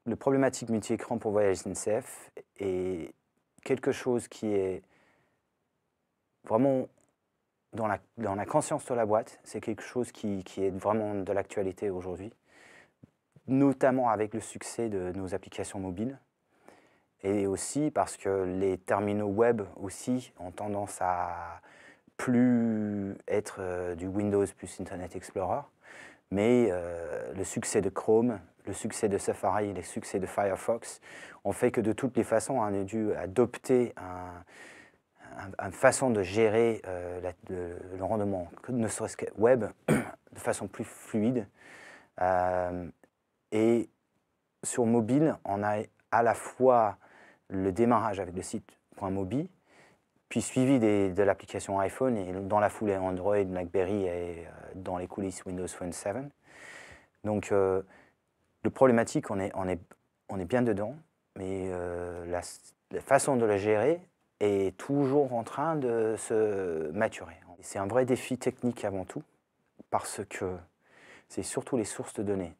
le problématique multi-écran pour Voyage SNCF est quelque chose qui est vraiment dans la conscience de la boîte. C'est quelque chose qui est vraiment de l'actualité aujourd'hui, notamment avec le succès de nos applications mobiles. Et aussi parce que les terminaux web aussi ont tendance à plus être du Windows plus Internet Explorer. Mais le succès de Chrome, le succès de Safari, le succès de Firefox ont fait que de toutes les façons, on a dû adopter une façon de gérer le rendement, ne serait-ce que web, de façon plus fluide. Et sur mobile, on a à la fois le démarrage avec le site .mobi, puis suivi de l'application iPhone et dans la foulée Android, BlackBerry et dans les coulisses Windows Phone 7. Donc le problématique, on est bien dedans, mais la façon de la gérer est toujours en train de se maturer. C'est un vrai défi technique avant tout, parce que c'est surtout les sources de données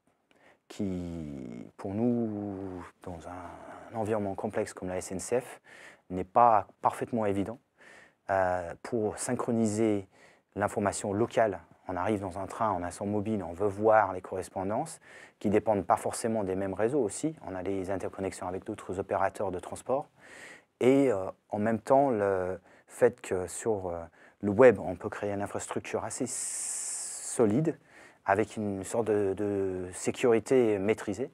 qui, pour nous, dans un environnement complexe comme la SNCF, n'est pas parfaitement évident. Pour synchroniser l'information locale, on arrive dans un train, on a son mobile, on veut voir les correspondances qui ne dépendent pas forcément des mêmes réseaux aussi. On a des interconnexions avec d'autres opérateurs de transport. Et en même temps, le fait que sur le web, on peut créer une infrastructure assez solide, avec une sorte de sécurité maîtrisée,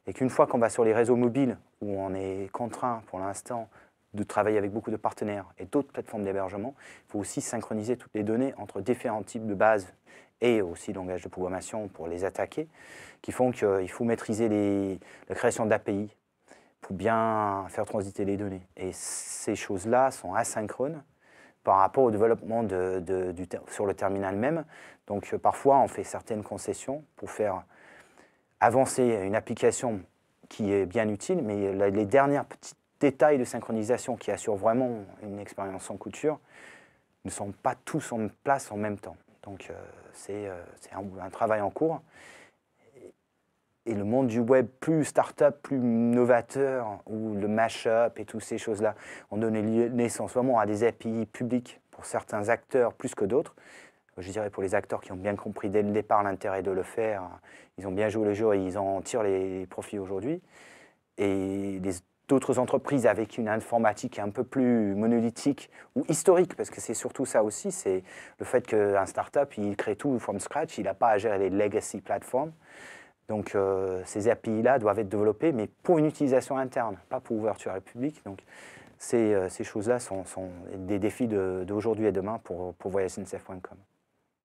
et qu'une fois qu'on va sur les réseaux mobiles, où on est contraint pour l'instant de travailler avec beaucoup de partenaires et d'autres plateformes d'hébergement, il faut aussi synchroniser toutes les données entre différents types de bases et aussi langage de programmation pour les attaquer, qui font qu'il faut maîtriser la création d'API pour bien faire transiter les données. Et ces choses-là sont asynchrones par rapport au développement sur le terminal même. Donc parfois, on fait certaines concessions pour faire avancer une application qui est bien utile, mais les derniers petits détails de synchronisation qui assurent vraiment une expérience sans couture ne sont pas tous en place en même temps. Donc c'est un travail en cours. Et le monde du web plus start-up, plus novateur, où le mash-up et toutes ces choses-là ont donné naissance vraiment à des API publiques pour certains acteurs plus que d'autres. Je dirais pour les acteurs qui ont bien compris dès le départ l'intérêt de le faire, ils ont bien joué le jeu et ils en tirent les profits aujourd'hui. Et d'autres entreprises avec une informatique un peu plus monolithique ou historique, parce que c'est surtout ça aussi, c'est le fait qu'un start-up, il crée tout from scratch, il n'a pas à gérer les legacy platforms. Donc ces API-là doivent être développées, mais pour une utilisation interne, pas pour ouverture à la public. Donc ces choses-là sont des défis d'aujourd'hui et demain pour voyagesncf.com.